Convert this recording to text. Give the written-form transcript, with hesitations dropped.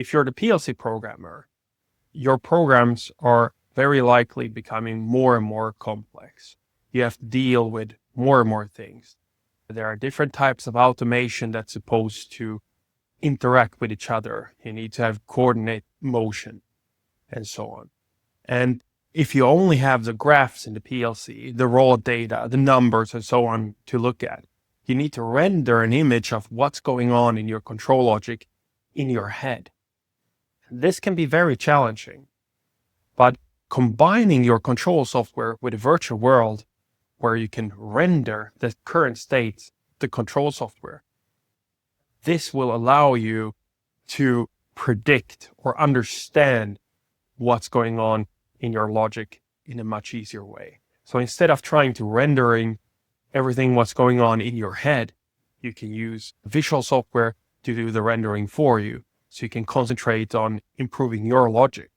If you're the PLC programmer, your programs are very likely becoming more and more complex. You have to deal with more and more things. There are different types of automation that's supposed to interact with each other. You need to have coordinate motion and so on. And if you only have the graphs in the PLC, the raw data, the numbers and so on to look at, you need to render an image of what's going on in your control logic in your head. This can be very challenging, but combining your control software with a virtual world where you can render the current state, the control software, this will allow you to predict or understand what's going on in your logic in a much easier way. So instead of trying to rendering everything what's going on in your head, you can use visual software to do the rendering for you. So you can concentrate on improving your logic.